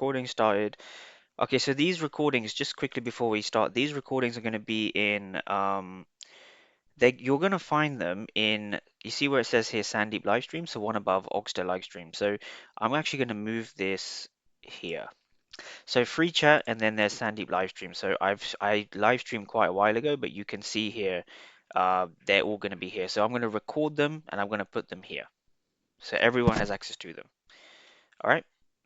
recording started. Okay, so these recordings, just quickly before we start, these recordings are going to be in, you're going to find them in, you see where it says here Sandeep live stream, so one above Oxter live stream. So I'm actually going to move this here. So free chat, and then there's Sandeep live stream. So I live streamed quite a while ago, but you can see here, they're all going to be here. So I'm going to record them and I'm going to put them here. So everyone has access to them. All right,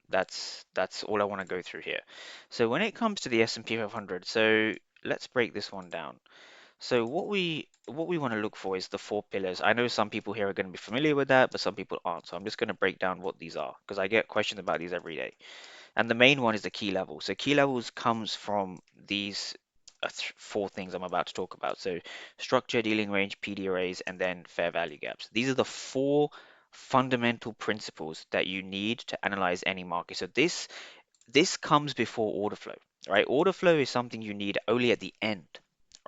that's all I want to go through here. So when it comes to the S&P 500, so let's break this one down. So what we want to look for is the four pillars. I know some people here are going to be familiar with that, but some people aren't. So I'm just going to break down what these are because I get questions about these every day. And the main one is the key level. So key levels comes from these four things I'm about to talk about. So structure, dealing range, PD arrays, and then fair value gaps. These are the four fundamental principles that you need to analyze any market. So this comes before order flow, right? Order flow is something you need only at the end,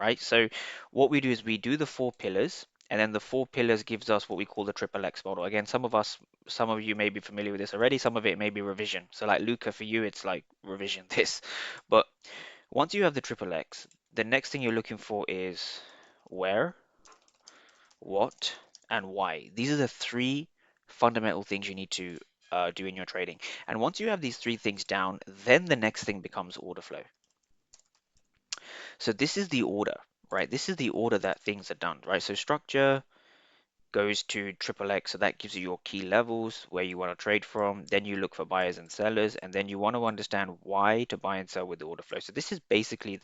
right? So what we do is we do the four pillars, and then the four pillars gives us what we call the triple X model. Again, some of you may be familiar with this already. Some of it may be revision. So like Luca, for you, it's like revision this. But once you have the triple X, the next thing you're looking for is where, what, and why. These are the three fundamental things you need to do in your trading. And once you have these three things down, then the next thing becomes order flow. So this is the order, right? This is the order that things are done, right? So structure goes to triple X, so that gives you your key levels where you want to trade from. Then you look for buyers and sellers, and then you want to understand why to buy and sell with the order flow. So this is basically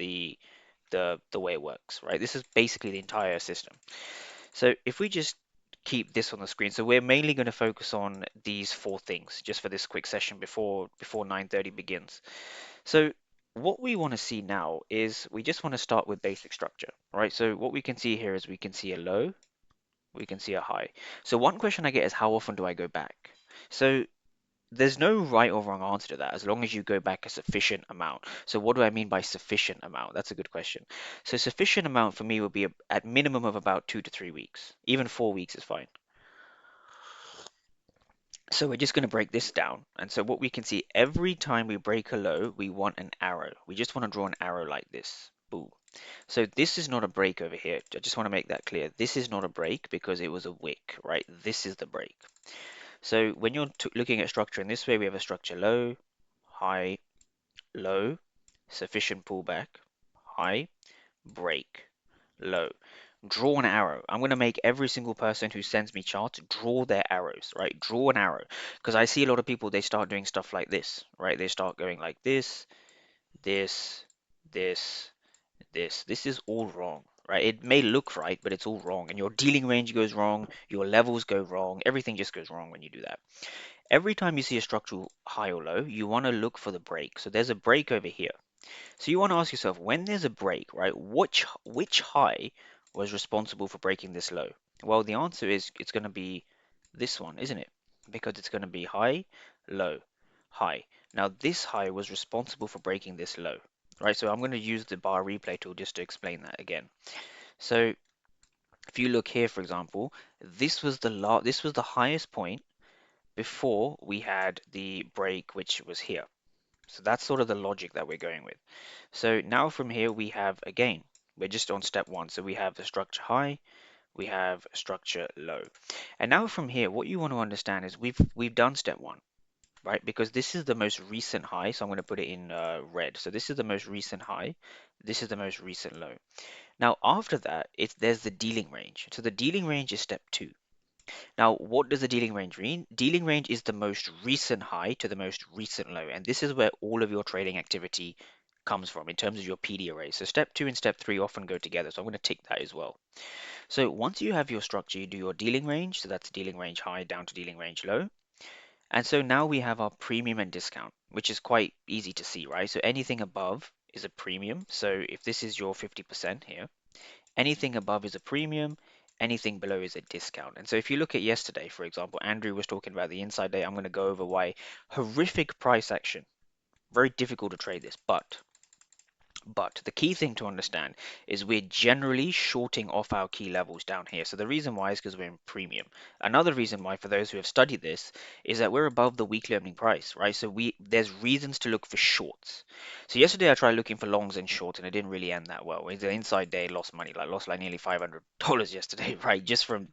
the way it works, right? This is basically the entire system. So if we just keep this on the screen, so we're mainly going to focus on these four things just for this quick session before 9:30 begins. So what we want to see now is we just want to start with basic structure, right? So what we can see here is we can see a low, we can see a high. So one question I get is how often do I go back? So there's no right or wrong answer to that as long as you go back a sufficient amount. So what do I mean by sufficient amount? That's a good question. So sufficient amount for me would be at minimum of about 2 to 3 weeks. Even 4 weeks is fine. So we're just going to break this down. And so what we can see every time we break a low, we want an arrow. We just want to draw an arrow like this. Boom. So this is not a break over here. I just want to make that clear. This is not a break because it was a wick, right? This is the break. So when you're looking at structure in this way, we have a structure low, high, low, sufficient pullback, high, break, low. Draw an arrow. I'm going to make every single person who sends me charts draw their arrows, right? Draw an arrow. Because I see a lot of people, they start doing stuff like this, right? They start going like this, this, this, this. This is all wrong, right? It may look right, but it's all wrong. And your dealing range goes wrong, your levels go wrong, everything just goes wrong when you do that. Every time you see a structural high or low, you want to look for the break. So there's a break over here. So you want to ask yourself, when there's a break, right, which high was responsible for breaking this low? Well, the answer is it's going to be this one, isn't it? Because it's going to be high, low, high. Now this high was responsible for breaking this low, right? So I'm going to use the bar replay tool just to explain that again. So if you look here, for example, this was the highest point before we had the break, which was here. So that's sort of the logic that we're going with. So now from here we have again, we're just on step one. So we have the structure high, we have structure low. And now from here, what you want to understand is we've done step one, right? Because this is the most recent high. So I'm going to put it in red. So this is the most recent high. This is the most recent low. Now after that, there's the dealing range. So the dealing range is step two. Now, what does the dealing range mean? Dealing range is the most recent high to the most recent low, and this is where all of your trading activity comes from in terms of your PD array. So step two and step three often go together, so I'm going to tick that as well. So once you have your structure, you do your dealing range, so that's dealing range high down to dealing range low. And so now we have our premium and discount, which is quite easy to see, right? So anything above is a premium. So if this is your 50% here, anything above is a premium, anything below is a discount. And so if you look at yesterday, for example, Andrew was talking about the inside day. I'm going to go over why horrific price action, very difficult to trade this, but But the key thing to understand is we're generally shorting off our key levels down here. So the reason why is because we're in premium. Another reason why, for those who have studied this, is that we're above the weekly opening price, right? So there's reasons to look for shorts. So yesterday I tried looking for longs and shorts, and it didn't really end that well. It's an inside day, lost money, lost like nearly $500 yesterday, right? Just from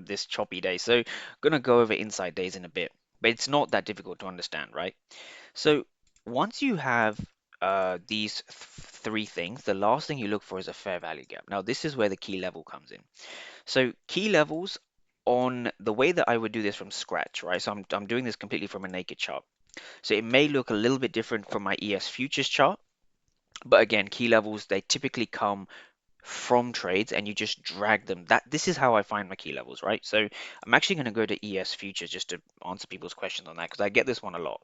this choppy day. So gonna go over inside days in a bit, but it's not that difficult to understand, right? So once you have these three things, the last thing you look for is a fair value gap. Now, this is where the key level comes in. So key levels on the way that I would do this from scratch, right? So I'm doing this completely from a naked chart. So it may look a little bit different from my ES futures chart, but again, key levels, they typically come from trades and you just drag them. This is how I find my key levels, right? So I'm actually going to go to ES futures just to answer people's questions on that because I get this one a lot.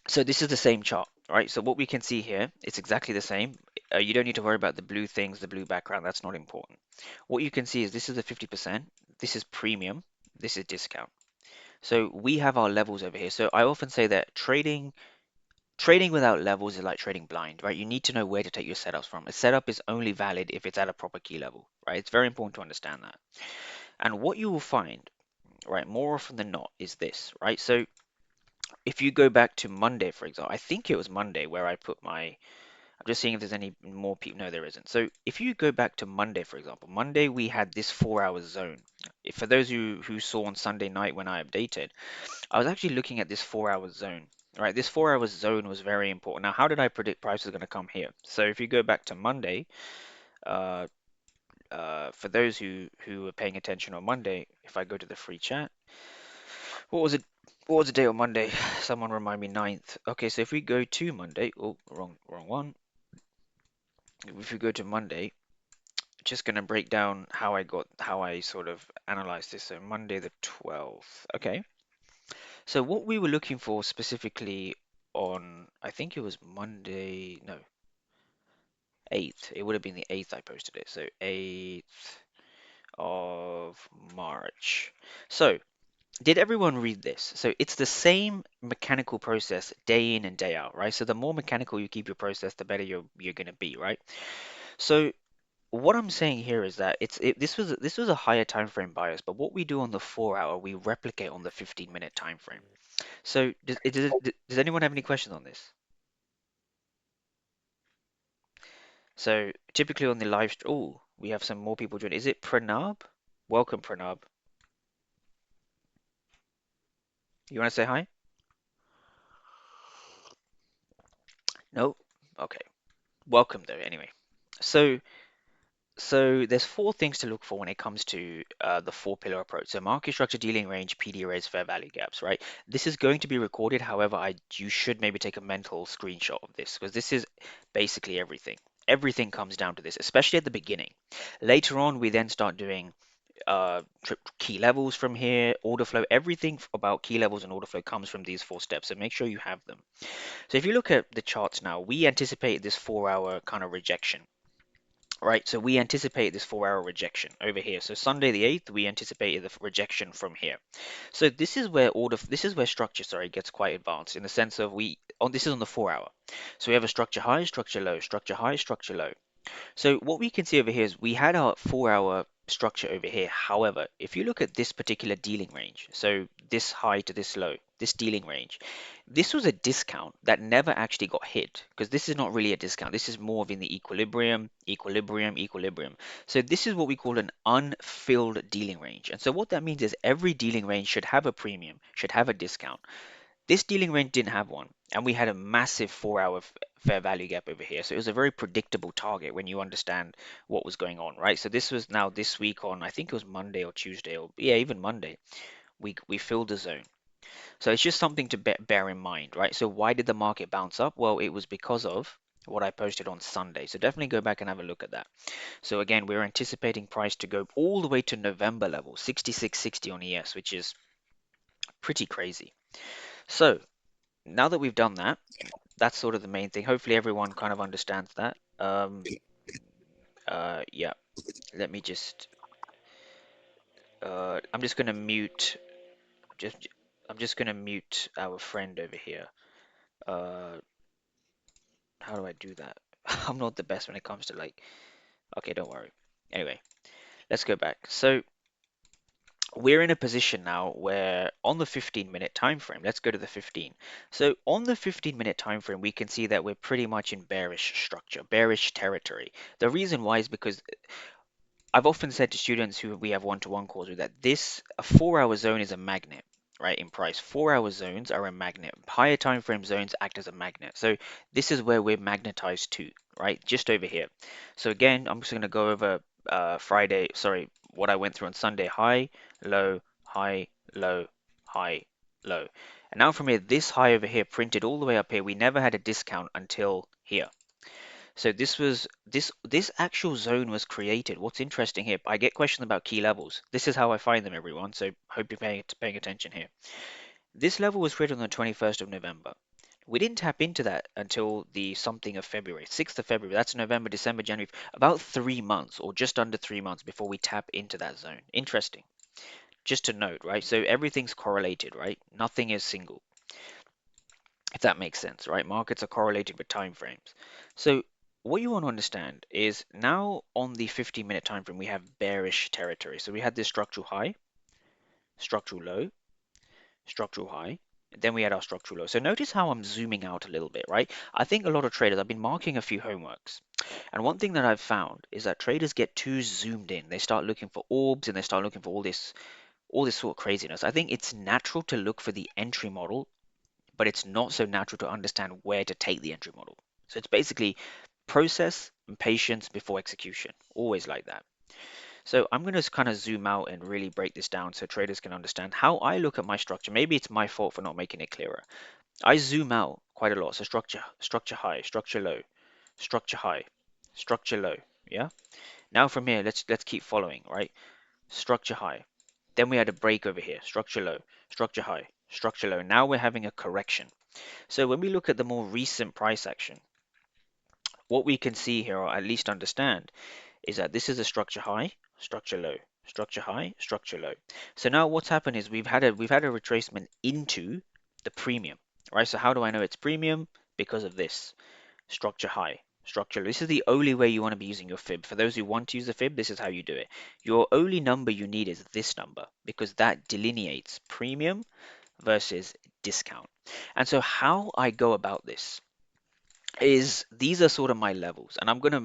So this is the same chart, right? So what we can see here, it's exactly the same. You don't need to worry about the blue things, the blue background. That's not important. What you can see is this is the 50%, this is premium, this is discount. So we have our levels over here. So I often say that trading without levels is like trading blind, right? You need to know where to take your setups from. A setup is only valid if it's at a proper key level, right? It's very important to understand that. And what you will find, right, more often than not, is this, right? So if you go back to Monday, for example, I think it was Monday where I put my, I'm just seeing if there's any more people. No, there isn't. So if you go back to Monday, for example, Monday we had this 4 hour zone. For those who saw on Sunday night when I updated, I was actually looking at this 4 hour zone. Right, this 4 hour zone was very important. Now, how did I predict price was going to come here? So if you go back to Monday, uh, for those who were paying attention on Monday, if I go to the free chat, what was it? What was the date on Monday? Someone remind me, 9th. Okay, so if we go to Monday, oh, wrong one. If we go to Monday, just gonna break down how I sort of analyzed this. So Monday the 12th. Okay. So what we were looking for specifically on, I think it was Monday, no, 8th. It would have been the 8th I posted it. So 8th of March. So did everyone read this? So it's the same mechanical process day in and day out, right? So the more mechanical you keep your process, the better you're going to be, right? So what I'm saying here is that this was a higher time frame bias, but what we do on the 4 hour, we replicate on the 15-minute time frame. So does anyone have any questions on this? So typically on the oh, we have some more people joining. Is it Pranab? Welcome, Pranab. You want to say hi? No? Okay. Welcome though, anyway. So So there's four things to look for when it comes to the four pillar approach. So market structure, dealing range, PD arrays, fair value gaps, right? This is going to be recorded. However, you should maybe take a mental screenshot of this because this is basically everything. Everything comes down to this, especially at the beginning. Later on, we then start doing key levels from here, order flow. Everything about key levels and order flow comes from these four steps. So make sure you have them. So if you look at the charts now, we anticipate this 4 hour kind of rejection. Right, so we anticipate this 4 hour rejection over here. So Sunday the 8th, we anticipated the rejection from here. So this is where structure, sorry, gets quite advanced in the sense of this is on the 4 hour. So we have a structure high, structure low, structure high, structure low. So what we can see over here is we had our 4 hour structure over here. However, if you look at this particular dealing range, so this high to this low, this dealing range, this was a discount that never actually got hit because this is not really a discount. This is more of in the equilibrium, equilibrium, equilibrium. So this is what we call an unfilled dealing range. And so what that means is every dealing range should have a premium, should have a discount. This dealing range didn't have one, and we had a massive 4 hour fair value gap over here. So it was a very predictable target when you understand what was going on, right? So this was now this week on, I think it was Monday or Tuesday, or yeah, even Monday, we filled the zone. So it's just something to bear in mind, right? So why did the market bounce up? Well, it was because of what I posted on Sunday. So definitely go back and have a look at that. So again, we're anticipating price to go all the way to November level, 66.60 on ES, which is pretty crazy. So now that we've done that, that's sort of the main thing. Hopefully everyone kind of understands that. Yeah, let me just, I'm just gonna mute, just, I'm just gonna mute our friend over here. Uh, how do I do that? I'm not the best when it comes to like, okay, don't worry. Anyway, let's go back. So we're in a position now where on the 15-minute time frame, let's go to the 15. So on the 15-minute time frame, we can see that we're pretty much in bearish structure, bearish territory. The reason why is because I've often said to students who we have one-to-one calls with that this a 4 hour zone is a magnet, right? In price, 4 hour zones are a magnet. Higher time frame zones act as a magnet. So this is where we're magnetized to, right? Just over here. So again, I'm just going to go over Friday, sorry, what I went through on Sunday: high, low, high, low, high, low. And now from here, this high over here printed all the way up here. We never had a discount until here. So this actual zone was created. What's interesting here, I get questions about key levels. This is how I find them, everyone. So hope you're paying attention here. This level was created on the 21st of November. We didn't tap into that until the something of February, 6th of February. That's November, December, January, about 3 months or just under 3 months before we tap into that zone. Interesting. Just to note, right? So everything's correlated, right? Nothing is single, if that makes sense, right? Markets are correlated with time frames. So what you want to understand is now on the 15-minute time frame, we have bearish territory. So we had this structural high, structural low, structural high, and then we had our structural low. So notice how I'm zooming out a little bit, right? I think a lot of traders, I've been marking a few homeworks. And one thing that I've found is that traders get too zoomed in. They start looking for orbs and they start looking for all this sort of craziness. I think it's natural to look for the entry model, but it's not so natural to understand where to take the entry model. So it's basically process and patience before execution, always like that. So I'm going to kind of zoom out and really break this down so traders can understand how I look at my structure. Maybe it's my fault for not making it clearer. I zoom out quite a lot. So structure high, structure low, structure high, structure low. Yeah. Now from here, let's keep following, right? Structure high. Then we had a break over here, structure low, structure high, structure low. Now we're having a correction. So when we look at the more recent price action, what we can see here, or at least understand, is that this is a structure high, structure low, structure high, structure low. So now what's happened is we've had a retracement into the premium, right? So how do I know it's premium? Because of this structure high, structure low. This is the only way you want to be using your fib. For those who want to use the fib, this is how you do it. Your only number you need is this number because that delineates premium versus discount. And so how I go about this is these are sort of my levels, and I'm going to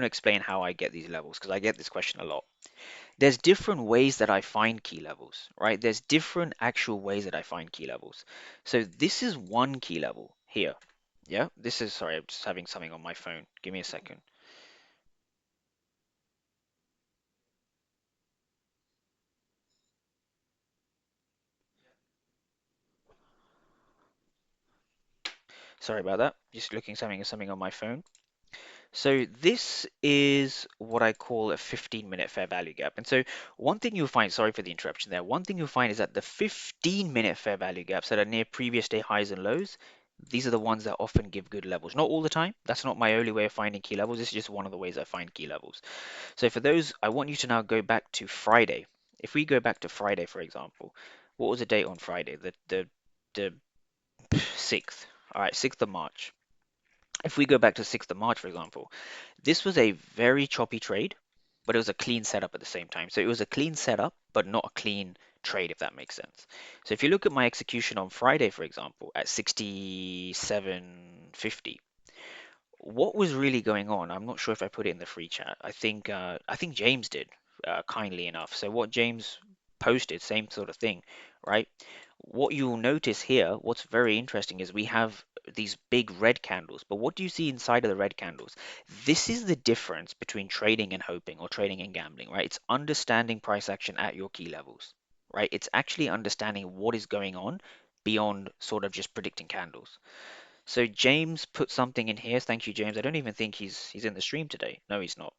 explain how I get these levels because I get this question a lot. There's different ways that I find key levels, right? There's different actual ways that I find key levels. So this is one key level here. Yeah, this is, sorry, I'm just having something on my phone. Give me a second. Sorry about that. Just looking something on my phone. So this is what I call a 15-minute fair value gap. And so one thing you'll find, sorry for the interruption there, one thing you'll find is that the 15-minute fair value gaps that are near previous day highs and lows, these are the ones that often give good levels. Not all the time. That's not my only way of finding key levels. This is just one of the ways I find key levels. So for those, I want you to now go back to Friday. If we go back to Friday, for example, what was the date on Friday? The 6th. All right, 6th of March. If we go back to 6th of March, for example, this was a very choppy trade, but it was a clean setup at the same time. So it was a clean setup, but not a clean trade, if that makes sense. So if you look at my execution on Friday, for example, at 67.50, what was really going on? I'm not sure if I put it in the free chat. I think James did, kindly enough. So what James posted, same sort of thing, right? What you'll notice here, what's very interesting is we have these big red candles, but what do you see inside of the red candles? This is the difference between trading and hoping or trading and gambling, right? It's understanding price action at your key levels, right? It's actually understanding what is going on beyond sort of just predicting candles. So James put something in here. Thank you, James. I don't even think he's in the stream today. No, he's not.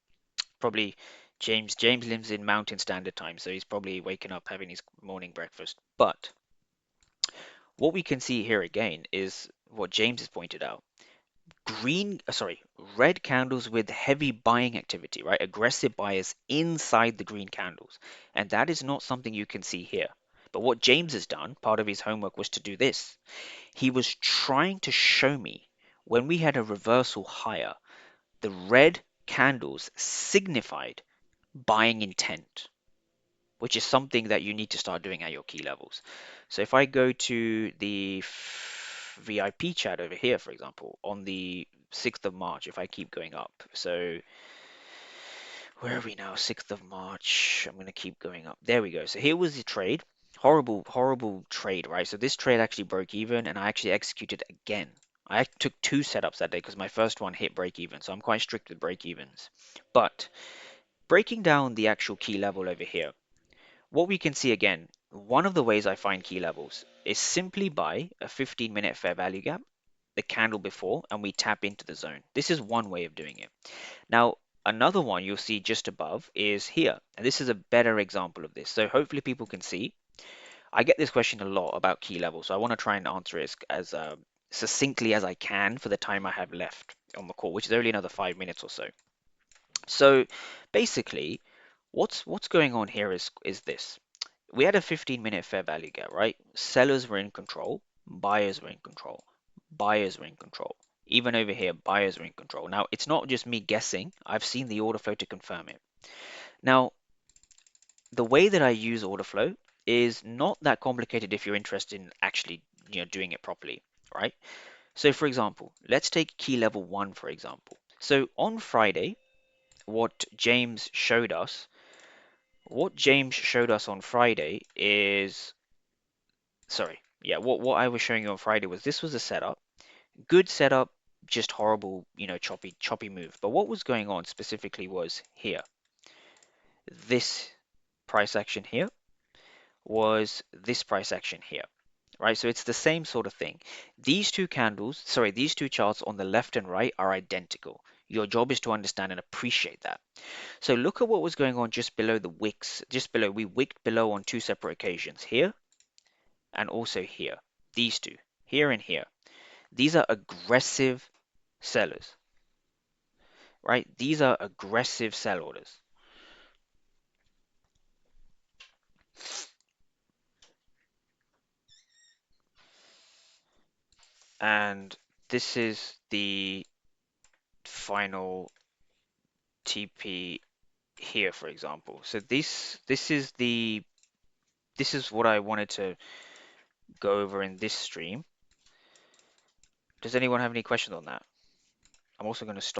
Probably James lives in Mountain Standard Time, so he's probably waking up having his morning breakfast. But what we can see here again is what James has pointed out. Red candles with heavy buying activity, right? Aggressive buyers inside the green candles. And that is not something you can see here. But what James has done, part of his homework was to do this. He was trying to show me when we had a reversal higher, the red candles signified buying intent, which is something that you need to start doing at your key levels. So if I go to the VIP chat over here, for example, on the 6th of March, if I keep going up, so where are we now? 6th of March. I'm going to keep going up. There we go. So here was the trade. Horrible, horrible trade, right? So this trade actually broke even and I actually executed again. I took two setups that day because my first one hit break even. So I'm quite strict with break evens. But breaking down the actual key level over here, what we can see again, one of the ways I find key levels is simply by a 15-minute fair value gap, the candle before, and we tap into the zone. This is one way of doing it. Now, another one you'll see just above is here, and this is a better example of this. So hopefully people can see. I get this question a lot about key levels, so I want to try and answer it as succinctly as I can for the time I have left on the call, which is only another 5 minutes or so. So basically, what's going on here is this. We had a 15-minute fair value gap, right? Sellers were in control, buyers were in control, buyers were in control. Even over here, buyers are in control. Now, it's not just me guessing. I've seen the order flow to confirm it. Now, the way that I use order flow is not that complicated if you're interested in actually, doing it properly, right? So, for example, let's take key level one, for example. So on Friday, what James showed us, what James showed us on Friday is, sorry, yeah, what I was showing you on Friday was this was a setup, good setup, just horrible, choppy move. But what was going on specifically was here, this price action here was this price action here, right? So it's the same sort of thing. These two candles, sorry, these two charts on the left and right are identical. Your job is to understand and appreciate that. So look at what was going on just below the wicks, just below. We wicked below on two separate occasions, here and also here. These two, here and here. These are aggressive sellers, right? These are aggressive sell orders. And this is the final TP here, for example. So this is what I wanted to go over in this stream. Does anyone have any questions on that? I'm also going to stop.